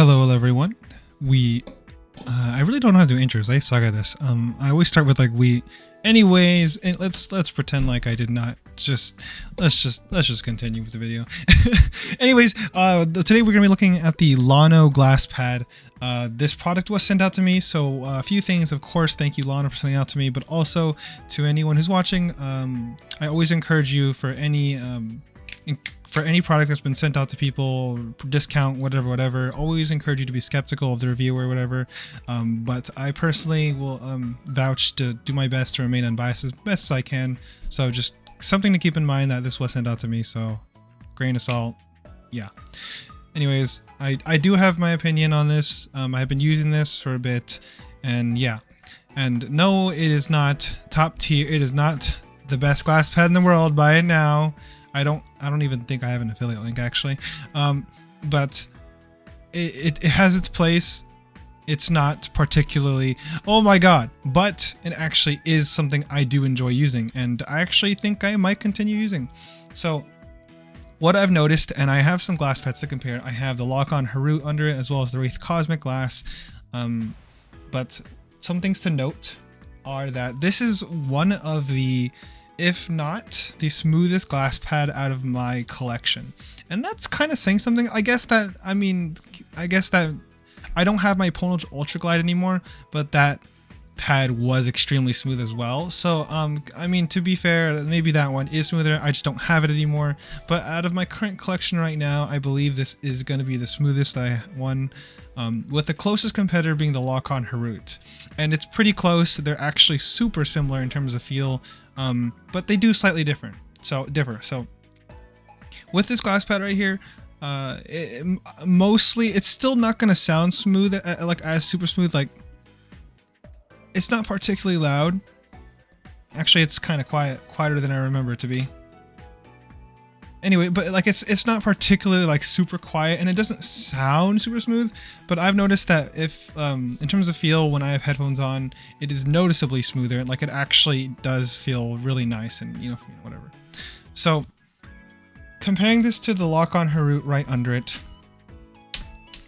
Hello everyone. I really don't know how to do intros. I suck at this. I always start with like we. Anyways, and let's pretend like I did not. Let's just continue with the video. Anyways, today we're gonna be looking at the llano Glasspad. This product was sent out to me, so a few things. Of course, thank you llano for sending it out to me, but also to anyone who's watching. I always encourage you for any product that's been sent out to people, discount, whatever, always encourage you to be skeptical of the review or whatever. But I personally will vouch to do my best to remain unbiased as best as I can. So just something to keep in mind that this was sent out to me, so grain of salt. Yeah. Anyways, I do have my opinion on this. I've been using this for a bit, and yeah. And no, it is not top tier. It is not the best glass pad in the world. Buy it now. I don't even think I have an affiliate link actually, but it has its place. It's not particularly, oh my god, but it actually is something I do enjoy using, and I actually think I might continue using. So what I've noticed, and I have some glass pads to compare. I have the lock-on Harut under it, as well as the Wraith Cosmic Glass. But some things to note are that this is one of the, if not the smoothest glass pad out of my collection. And that's kind of saying something. I guess that I don't have my Ponage Ultra Glide anymore, but that pad was extremely smooth as well. So I mean, to be fair, maybe that one is smoother. I just don't have it anymore. But out of my current collection right now, I believe this is going to be the smoothest one, with the closest competitor being the lock-on Harut. And it's pretty close. They're actually super similar in terms of feel, but they do slightly differ. So with this glass pad right here, mostly it's still not going to sound smooth, like as super smooth. Like, it's not particularly loud. Actually, it's kind of quieter than I remember it to be. Anyway, but like it's not particularly like super quiet, and it doesn't sound super smooth. But I've noticed that if in terms of feel, when I have headphones on, it is noticeably smoother. Like, it actually does feel really nice, and whatever. So comparing this to the lock-on Harut right under it,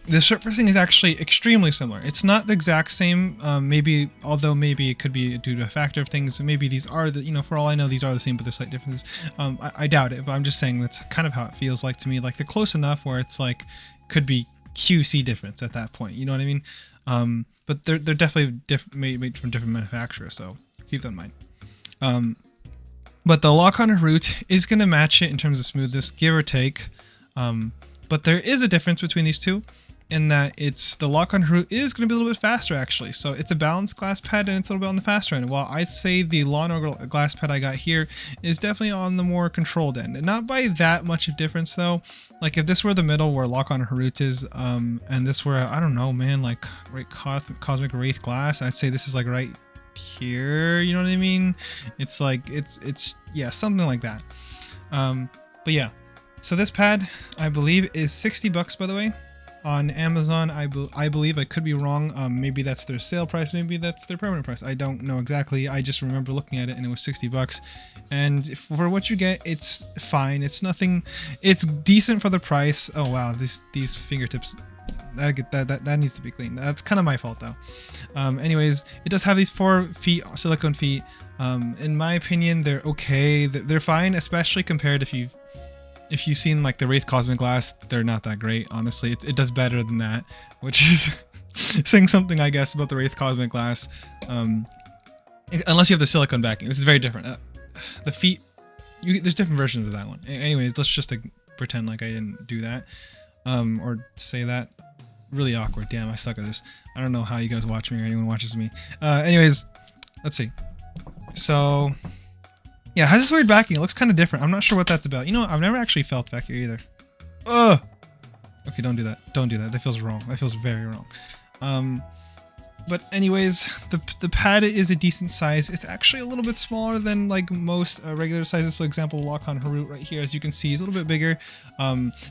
the surfacing is actually extremely similar. It's not the exact same, maybe it could be due to a factor of things. Maybe these are for all I know, these are the same, but there's slight differences. I doubt it, but I'm just saying that's kind of how it feels like to me. Like, they're close enough where it's like, could be QC difference at that point. You know what I mean? But they're definitely made from different manufacturers, so keep that in mind. But the lock-on Harut is going to match it in terms of smoothness, give or take. But there is a difference between these two, in that the lock-on Harut is going to be a little bit faster actually. So it's a balanced glass pad, and it's a little bit on the faster end. While I'd say the llano glass pad I got here is definitely on the more controlled end. And not by that much of difference though. Like, if this were the middle where lock-on Harut is, and this were, I don't know, man, like right Cosmic Wraith Glass, I'd say this is like right here, you know what I mean? It's like, it's yeah, something like that. But yeah, so this pad, I believe, is 60 bucks, by the way, on Amazon. I believe, I could be wrong. Maybe that's their sale price, maybe that's their permanent price. I don't know exactly. I just remember looking at it and it was 60 bucks. And for what you get, it's fine. It's nothing. It's decent for the price. Oh wow, these fingertips. That needs to be cleaned. That's kind of my fault though. Anyways, it does have these 4 feet, silicone feet. In my opinion, they're okay. They're fine, especially compared if you've seen like the Wraith Cosmic Glass. They're not that great, honestly. It does better than that, which is saying something, I guess, about the Wraith Cosmic Glass. Unless you have the silicone backing. This is very different. The feet, there's different versions of that one. Anyways, let's just pretend like I didn't do that, or say that. Really awkward. Damn, I suck at this. I don't know how you guys watch me or anyone watches me. Anyways, let's see. So yeah, it has this weird backing. It looks kind of different. I'm not sure what that's about. You know what? I've never actually felt back here either. Ugh. Okay, don't do that. Don't do that. That feels wrong. That feels very wrong. But anyways, the pad is a decent size. It's actually a little bit smaller than like most regular sizes. So example, lock-on Harut right here, as you can see, is a little bit bigger.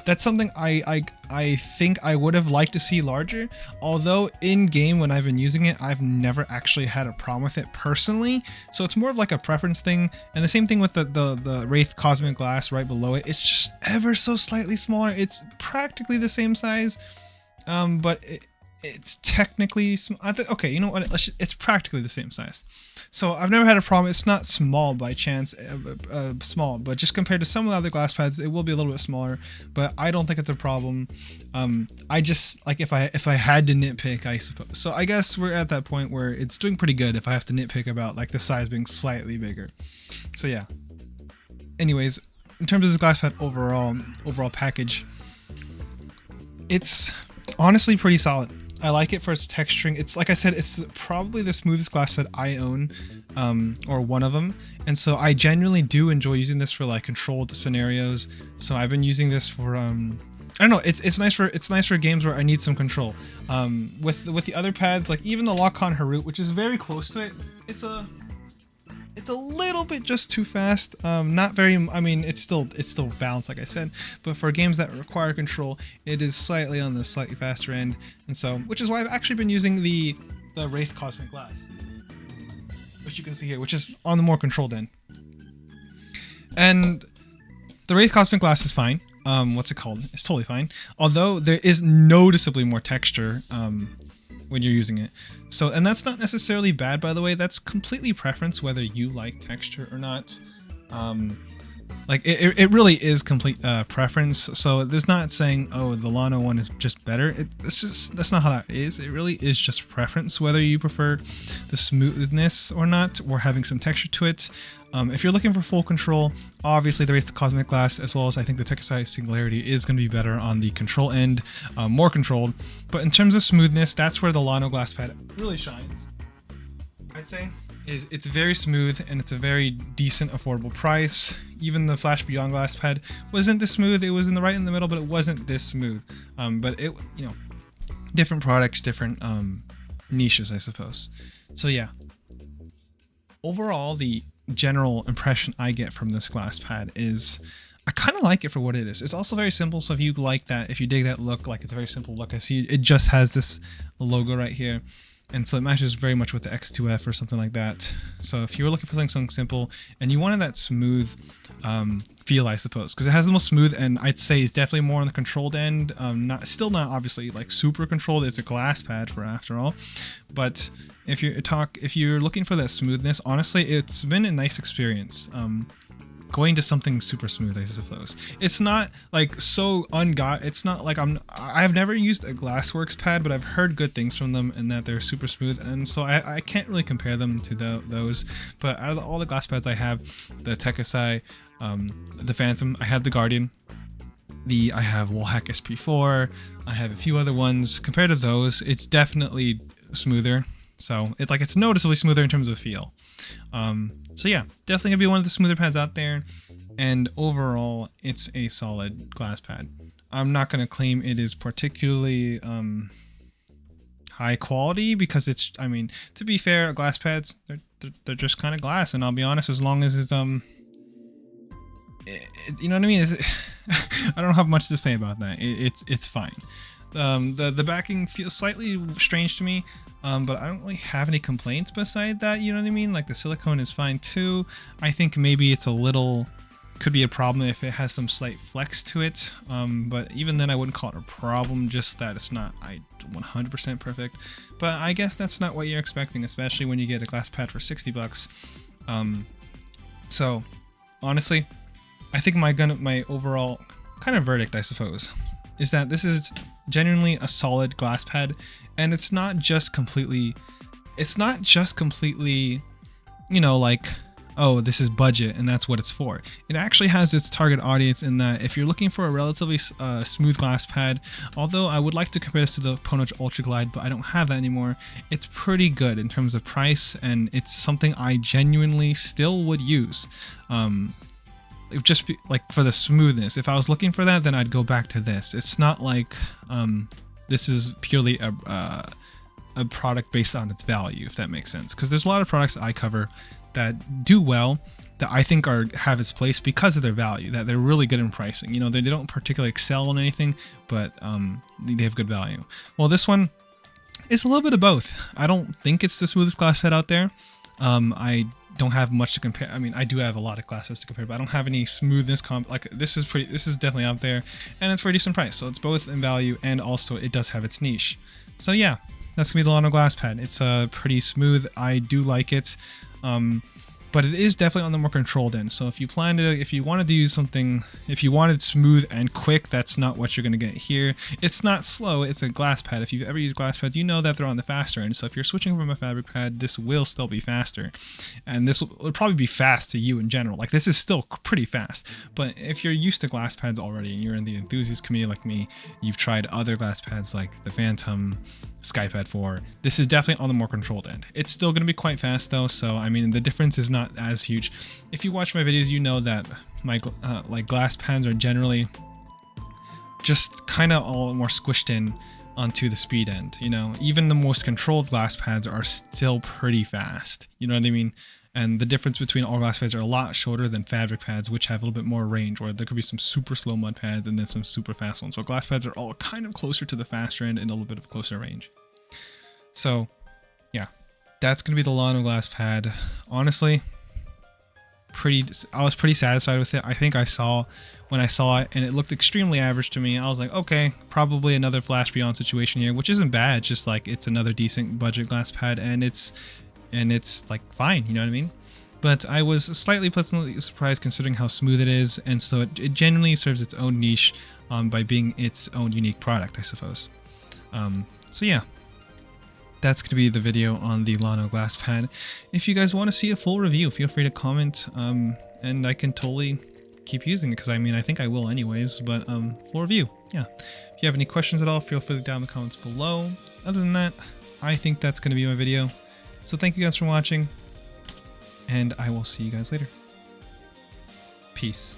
That's something I think I would have liked to see larger. Although in game, when I've been using it, I've never actually had a problem with it personally. So it's more of like a preference thing. And the same thing with the Wraith Cosmic Glass right below it. It's just ever so slightly smaller. It's practically the same size. but it's technically okay. You know what? It's practically the same size. So I've never had a problem. It's not small by chance, small, but just compared to some of the other glass pads, it will be a little bit smaller. But I don't think it's a problem. I just like if I had to nitpick, I suppose. So I guess we're at that point where it's doing pretty good if I have to nitpick about like the size being slightly bigger. So yeah. Anyways, in terms of this glass pad overall package, it's honestly pretty solid. I like it for its texturing. It's like I said, it's probably the smoothest glass pad I own, or one of them. And so I genuinely do enjoy using this for like controlled scenarios. So I've been using this for I don't know. It's nice for games where I need some control. With the other pads, like even the Lock-On Harut, which is very close to it, it's a little bit just too fast. Not very. I mean, it's still balanced, like I said. But for games that require control, it is slightly on the slightly faster end. And so, which is why I've actually been using the Wraith Cosmic Glass, which you can see here, which is on the more controlled end. And the Wraith Cosmic Glass is fine. What's it called? It's totally fine. Although there is noticeably more texture when you're using it. So, and that's not necessarily bad, by the way. That's completely preference, whether you like texture or not. Like it really is complete preference. So there's not saying, oh, the llano one is just better. That's not how that is. It really is just preference, whether you prefer the smoothness or not, or having some texture to it. If you're looking for full control, obviously the Wraith Cosmic Glass, as well as I think the Tekasai Singularity, is going to be better on the control end, more controlled. But in terms of smoothness, that's where the llano glass pad really shines, I'd say. It's very smooth, and it's a very decent, affordable price. Even the Flash Beyond glass pad wasn't this smooth. It was in the middle, but it wasn't this smooth. But it, you know, different products, different niches, I suppose. So yeah, overall, the general impression I get from this glass pad is I kind of like it for what it is. It's also very simple. So if you like that, if you dig that look, like it's a very simple look, I see it just has this logo right here. And so it matches very much with the X2F or something like that. So if you were looking for something simple and you wanted that smooth feel, I suppose, because it has the most smooth, and I'd say is definitely more on the controlled end. Still not obviously like super controlled. It's a glass pad for after all. But if you're looking for that smoothness, honestly, it's been a nice experience. Going to something super smooth, I suppose. It's not like so it's not like I've never used a Glassworks pad, but I've heard good things from them and that they're super smooth, and so I can't really compare them to those. But out of all the glass pads I have, the Tekasai, the Phantom, I have the Guardian, I have Wallhack SP4, I have a few other ones. Compared to those, it's definitely smoother. So it's noticeably smoother in terms of feel. So yeah, definitely gonna be one of the smoother pads out there, and overall it's a solid glass pad. I'm not gonna claim it is particularly high quality, because it's, I mean, to be fair, glass pads, they're just kind of glass, and I'll be honest, as long as it's you know what I mean, I don't have much to say about that. It's fine. The backing feels slightly strange to me, but I don't really have any complaints beside that, you know what I mean? Like the silicone is fine too. I think maybe it's could be a problem if it has some slight flex to it, but even then I wouldn't call it a problem, just that it's not 100% perfect. But I guess that's not what you're expecting, especially when you get a glass pad for 60 bucks. So honestly, I think my overall kind of verdict, I suppose, is that this is genuinely a solid glass pad, and it's not just completely, you know, like, oh, this is budget and that's what it's for. It actually has its target audience, in that if you're looking for a relatively smooth glass pad, although I would like to compare this to the Ponage Ultra Glide, but I don't have that anymore, it's pretty good in terms of price, and it's something I genuinely still would use. Just like for the smoothness, if I was looking for that, then I'd go back to this. It's not like this is purely a product based on its value, if that makes sense, because there's a lot of products I cover that do well, that I think have its place because of their value, that they're really good in pricing. You know, they don't particularly excel in anything, but they have good value. Well, this one is a little bit of both. I don't think it's the smoothest glass pad out there. I don't have much to compare. I mean, I do have a lot of glass pads to compare, but I don't have any smoothness like this is definitely up there, and it's for a decent price. So it's both in value and also it does have its niche. So yeah, that's gonna be the llano glass pad. It's pretty smooth. I do like it. But it is definitely on the more controlled end. So if you wanted to use something, if you wanted smooth and quick, that's not what you're going to get here. It's not slow, it's a glass pad. If you've ever used glass pads, you know that they're on the faster end. So if you're switching from a fabric pad, this will still be faster. And this will probably be fast to you in general. Like, this is still pretty fast. But if you're used to glass pads already and you're in the enthusiast community like me, you've tried other glass pads like the Phantom, Skypad 4, this is definitely on the more controlled end. It's still going to be quite fast though, so I mean the difference is not as huge. If you watch my videos, you know that my like glass pads are generally just kind of all more squished in onto the speed end. You know, even the most controlled glass pads are still pretty fast. You know what I mean? And the difference between all glass pads are a lot shorter than fabric pads, which have a little bit more range, or there could be some super slow mud pads and then some super fast ones. So glass pads are all kind of closer to the faster end and a little bit of a closer range. So yeah, that's going to be the llano glass pad. Honestly, I was pretty satisfied with it. I think when I saw it and it looked extremely average to me, I was like, okay, probably another Flash Beyond situation here, which isn't bad. It's just like, it's another decent budget glass pad, and it's like fine, you know what I mean? But I was slightly pleasantly surprised considering how smooth it is, and so it genuinely serves its own niche by being its own unique product, I suppose. So yeah, that's going to be the video on the llano glass pad. If you guys want to see a full review, feel free to comment, and I can totally keep using it, because I mean, I think I will anyways, but full review, yeah. If you have any questions at all, feel free to down in the comments below. Other than that, I think that's going to be my video. So thank you guys for watching, and I will see you guys later. Peace.